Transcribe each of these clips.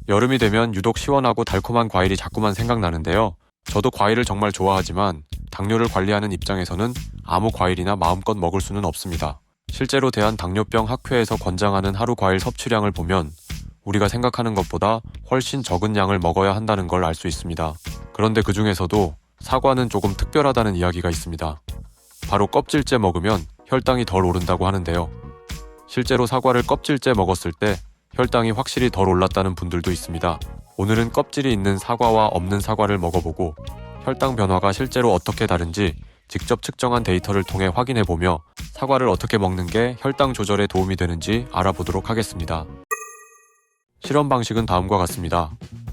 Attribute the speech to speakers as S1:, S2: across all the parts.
S1: 여름이 되면 유독 시원하고 달콤한 과일이 자꾸만 생각나는데요. 저도 과일을 정말 좋아하지만 당뇨를 관리하는 입장에서는 아무 과일이나 마음껏 먹을 수는 없습니다. 실제로 대한당뇨병 학회에서 권장하는 하루 과일 섭취량을 보면 우리가 생각하는 것보다 훨씬 적은 양을 먹어야 한다는 걸 알 수 있습니다. 그런데 그 중에서도 사과는 조금 특별하다는 이야기가 있습니다. 바로 껍질째 먹으면 혈당이 덜 오른다고 하는데요. 실제로 사과를 껍질째 먹었을 때 혈당이 확실히 덜 올랐다는 분들도 있습니다. 오늘은 껍질이 있는 사과와 없는 사과를 먹어보고 혈당 변화가 실제로 어떻게 다른지 직접 측정한 데이터를 통해 확인해보며 사과를 어떻게 먹는 게 혈당 조절에 도움이 되는지 알아보도록 하겠습니다. 실험 방식은 다음과 같습니다.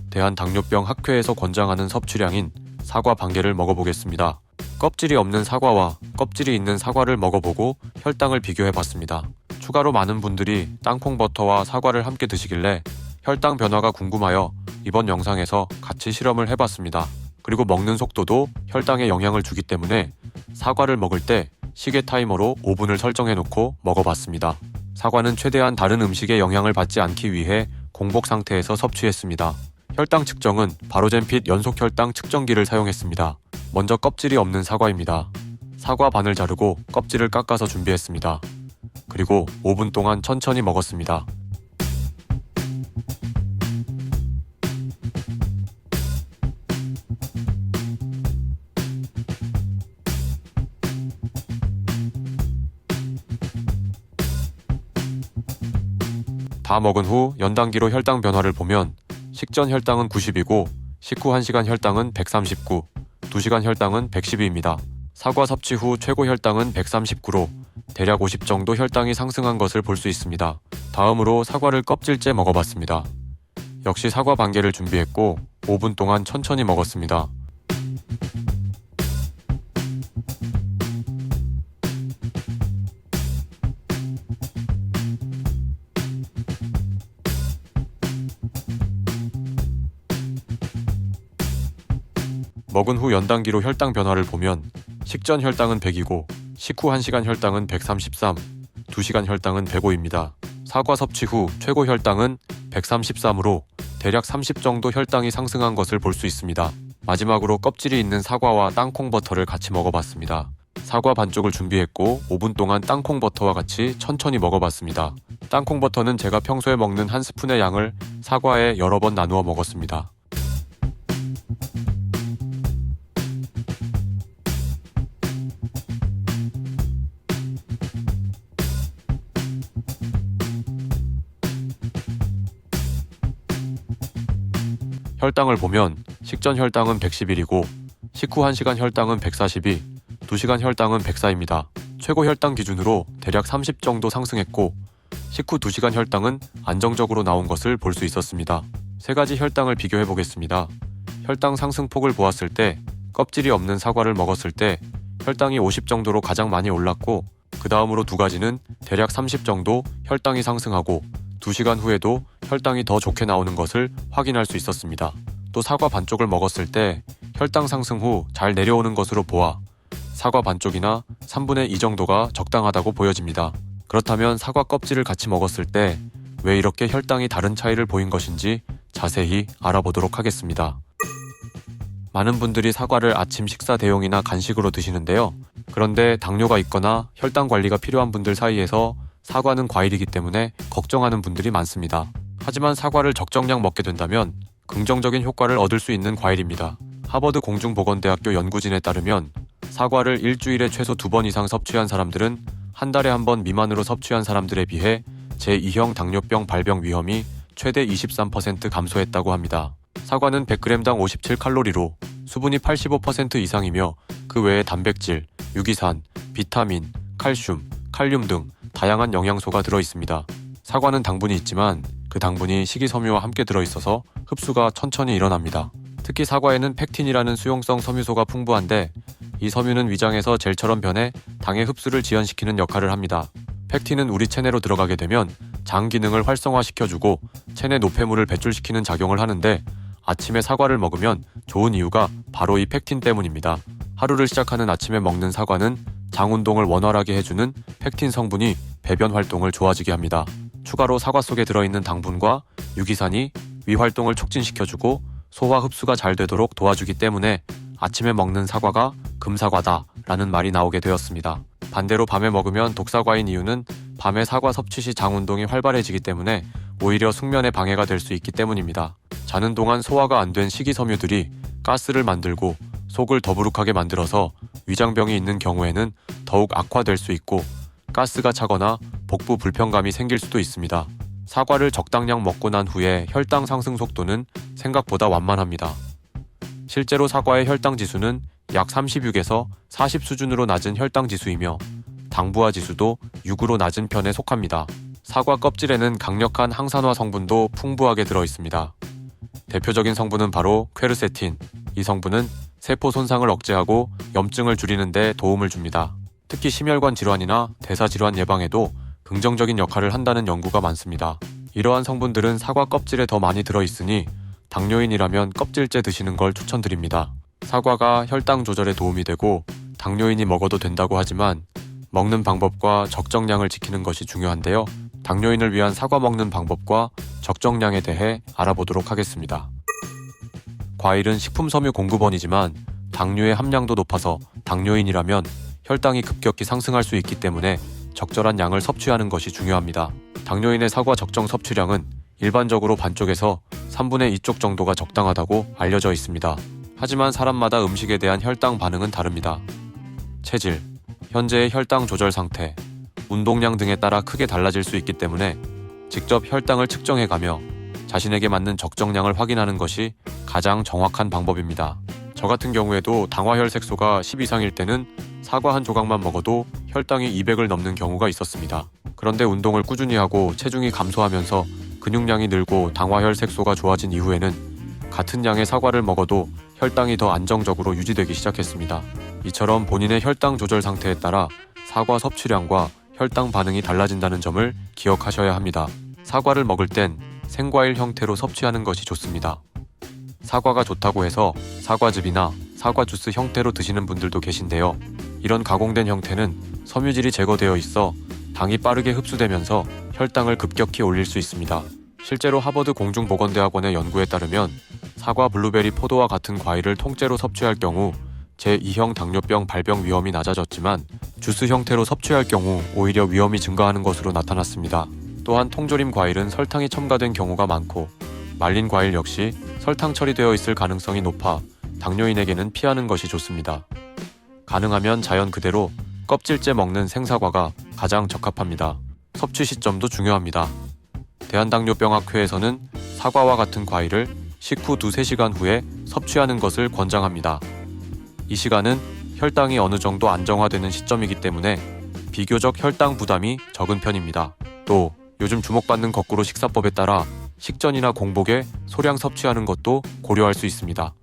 S1: 대한당뇨병 학회에서 권장하는 섭취량인 사과 반 개를 먹어보겠습니다. 껍질이 없는 사과와 껍질이 있는 사과를 먹어보고 혈당을 비교해봤습니다. 추가로 많은 분들이 땅콩버터와 사과를 함께 드시길래 혈당 변화가 궁금하여 이번 영상에서 같이 실험을 해봤습니다. 그리고 먹는 속도도 혈당에 영향을 주기 때문에 사과를 먹을 때 시계 타이머로 5분을 설정해놓고 먹어봤습니다. 사과는 최대한 다른 음식에 영향을 받지 않기 위해 공복 상태에서 섭취했습니다. 혈당 측정은 바로젠핏 연속 혈당 측정기를 사용했습니다. 먼저 껍질이 없는 사과입니다. 사과 반을 자르고 껍질을 깎아서 준비했습니다. 그리고 5분 동안 천천히 먹었습니다. 다 먹은 후 연단기로 혈당 변화를 보면 식전 혈당은 90이고 식후 1시간 혈당은 139, 2시간 혈당은 112입니다. 사과 섭취 후 최고 혈당은 139로 대략 50 정도 혈당이 상승한 것을 볼 수 있습니다. 다음으로 사과를 껍질째 먹어봤습니다. 역시 사과 반 개를 준비했고 5분 동안 천천히 먹었습니다. 먹은 후 연단기로 혈당 변화를 보면 식전 혈당은 100이고 식후 1시간 혈당은 133, 2시간 혈당은 105입니다. 사과 섭취 후 최고 혈당은 133으로 대략 30 정도 혈당이 상승한 것을 볼 수 있습니다. 마지막으로 껍질이 있는 사과와 땅콩버터를 같이 먹어봤습니다. 사과 반쪽을 준비했고 5분 동안 땅콩버터와 같이 천천히 먹어봤습니다. 땅콩버터는 제가 평소에 먹는 한 스푼의 양을 사과에 여러 번 나누어 먹었습니다. 혈당을 보면 식전 혈당은 111이고 식후 1시간 혈당은 142, 2시간 혈당은 104입니다. 최고 혈당 기준으로 대략 30 정도 상승했고 식후 2시간 혈당은 안정적으로 나온 것을 볼 수 있었습니다. 세 가지 혈당을 비교해 보겠습니다. 혈당 상승폭을 보았을 때 껍질이 없는 사과를 먹었을 때 혈당이 50 정도로 가장 많이 올랐고 그 다음으로 두 가지는 대략 30 정도 혈당이 상승하고 2시간 후에도 혈당이 더 좋게 나오는 것을 확인할 수 있었습니다. 또 사과 반쪽을 먹었을 때 혈당 상승 후 잘 내려오는 것으로 보아 사과 반쪽이나 3분의 2 정도가 적당하다고 보여집니다. 그렇다면 사과 껍질을 같이 먹었을 때 왜 이렇게 혈당이 다른 차이를 보인 것인지 자세히 알아보도록 하겠습니다. 많은 분들이 사과를 아침 식사 대용이나 간식으로 드시는데요. 그런데 당뇨가 있거나 혈당 관리가 필요한 분들 사이에서 사과는 과일이기 때문에 걱정하는 분들이 많습니다. 하지만 사과를 적정량 먹게 된다면 긍정적인 효과를 얻을 수 있는 과일입니다. 하버드 공중보건대학교 연구진에 따르면 사과를 일주일에 최소 2번 이상 섭취한 사람들은 한 달에 한 번 미만으로 섭취한 사람들에 비해 제2형 당뇨병 발병 위험이 최대 23% 감소했다고 합니다. 사과는 100g당 57칼로리로 수분이 85% 이상이며 그 외에 단백질, 유기산, 비타민, 칼슘, 칼륨 등 다양한 영양소가 들어있습니다. 사과는 당분이 있지만 그 당분이 식이섬유와 함께 들어있어서 흡수가 천천히 일어납니다. 특히 사과에는 팩틴이라는 수용성 섬유소가 풍부한데 이 섬유는 위장에서 젤처럼 변해 당의 흡수를 지연시키는 역할을 합니다. 팩틴은 우리 체내로 들어가게 되면 장 기능을 활성화시켜주고 체내 노폐물을 배출시키는 작용을 하는데 아침에 사과를 먹으면 좋은 이유가 바로 이 팩틴 때문입니다. 하루를 시작하는 아침에 먹는 사과는 장 운동을 원활하게 해주는 팩틴 성분이 배변 활동을 좋아지게 합니다. 추가로 사과 속에 들어있는 당분과 유기산이 위 활동을 촉진시켜주고 소화 흡수가 잘 되도록 도와주기 때문에 아침에 먹는 사과가 금사과다 라는 말이 나오게 되었습니다. 반대로 밤에 먹으면 독사과인 이유는 밤에 사과 섭취 시 장 운동이 활발해지기 때문에 오히려 숙면에 방해가 될 수 있기 때문입니다. 자는 동안 소화가 안 된 식이섬유들이 가스를 만들고 속을 더부룩하게 만들어서 위장병이 있는 경우에는 더욱 악화될 수 있고 가스가 차거나 복부 불편감이 생길 수도 있습니다. 사과를 적당량 먹고 난 후에 혈당 상승 속도는 생각보다 완만합니다. 실제로 사과의 혈당 지수는 약 36에서 40 수준으로 낮은 혈당 지수이며 당부하 지수도 6으로 낮은 편에 속합니다. 사과 껍질에는 강력한 항산화 성분도 풍부하게 들어 있습니다. 대표적인 성분은 바로 퀘르세틴. 이 성분은 세포 손상을 억제하고 염증을 줄이는 데 도움을 줍니다. 특히 심혈관 질환이나 대사 질환 예방에도 긍정적인 역할을 한다는 연구가 많습니다. 이러한 성분들은 사과 껍질에 더 많이 들어 있으니 당뇨인이라면 껍질째 드시는 걸 추천드립니다. 사과가 혈당 조절에 도움이 되고 당뇨인이 먹어도 된다고 하지만 먹는 방법과 적정량을 지키는 것이 중요한데요. 당뇨인을 위한 사과 먹는 방법과 적정량에 대해 알아보도록 하겠습니다. 과일은 식품섬유 공급원이지만 당류의 함량도 높아서 당뇨인이라면 혈당이 급격히 상승할 수 있기 때문에 적절한 양을 섭취하는 것이 중요합니다. 당뇨인의 사과 적정 섭취량은 일반적으로 반쪽에서 3분의 2쪽 정도가 적당하다고 알려져 있습니다. 하지만 사람마다 음식에 대한 혈당 반응은 다릅니다. 체질, 현재의 혈당 조절 상태, 운동량 등에 따라 크게 달라질 수 있기 때문에 직접 혈당을 측정해가며 자신에게 맞는 적정량을 확인하는 것이 가장 정확한 방법입니다. 저 같은 경우에도 당화혈색소가 10 이상일 때는 사과 한 조각만 먹어도 혈당이 200을 넘는 경우가 있었습니다. 그런데 운동을 꾸준히 하고 체중이 감소하면서 근육량이 늘고 당화혈색소가 좋아진 이후에는 같은 양의 사과를 먹어도 혈당이 더 안정적으로 유지되기 시작했습니다. 이처럼 본인의 혈당 조절 상태에 따라 사과 섭취량과 혈당 반응이 달라진다는 점을 기억하셔야 합니다. 사과를 먹을 땐 생과일 형태로 섭취하는 것이 좋습니다. 사과가 좋다고 해서 사과즙이나 사과 주스 형태로 드시는 분들도 계신데요. 이런 가공된 형태는 섬유질이 제거되어 있어 당이 빠르게 흡수되면서 혈당을 급격히 올릴 수 있습니다. 실제로 하버드 공중보건대학원의 연구에 따르면 사과, 블루베리, 포도와 같은 과일을 통째로 섭취할 경우 제2형 당뇨병 발병 위험이 낮아졌지만 주스 형태로 섭취할 경우 오히려 위험이 증가하는 것으로 나타났습니다. 또한 통조림 과일은 설탕이 첨가된 경우가 많고 말린 과일 역시 설탕 처리되어 있을 가능성이 높아 당뇨인에게는 피하는 것이 좋습니다. 가능하면 자연 그대로 껍질째 먹는 생사과가 가장 적합합니다. 섭취 시점도 중요합니다. 대한당뇨병학회에서는 사과와 같은 과일을 식후 2-3시간 후에 섭취하는 것을 권장합니다. 이 시간은 혈당이 어느 정도 안정화되는 시점이기 때문에 비교적 혈당 부담이 적은 편입니다. 또 요즘 주목받는 거꾸로 식사법에 따라 식전이나 공복에 소량 섭취하는 것도 고려할 수 있습니다.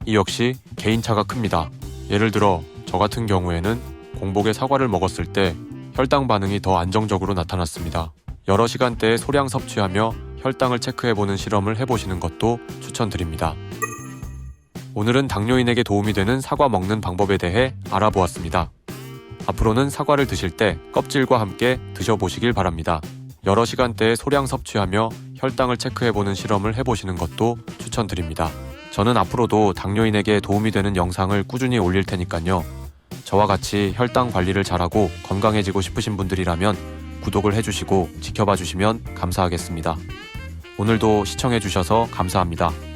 S1: 이 역시 개인차가 큽니다. 예를 들어 저 같은 경우에는 공복에 사과를 먹었을 때 혈당 반응이 더 안정적으로 나타났습니다. 여러 시간대에 소량 섭취하며 혈당을 체크해보는 실험을 해보시는 것도 추천드립니다. 오늘은 당뇨인에게 도움이 되는 사과 먹는 방법에 대해 알아보았습니다. 앞으로는 사과를 드실 때 껍질과 함께 드셔보시길 바랍니다. 여러 시간대에 소량 섭취하며 혈당을 체크해보는 실험을 해보시는 것도 추천드립니다. 저는 앞으로도 당뇨인에게 도움이 되는 영상을 꾸준히 올릴 테니까요. 저와 같이 혈당 관리를 잘하고 건강해지고 싶으신 분들이라면 구독을 해주시고 지켜봐 주시면 감사하겠습니다. 오늘도 시청해주셔서 감사합니다.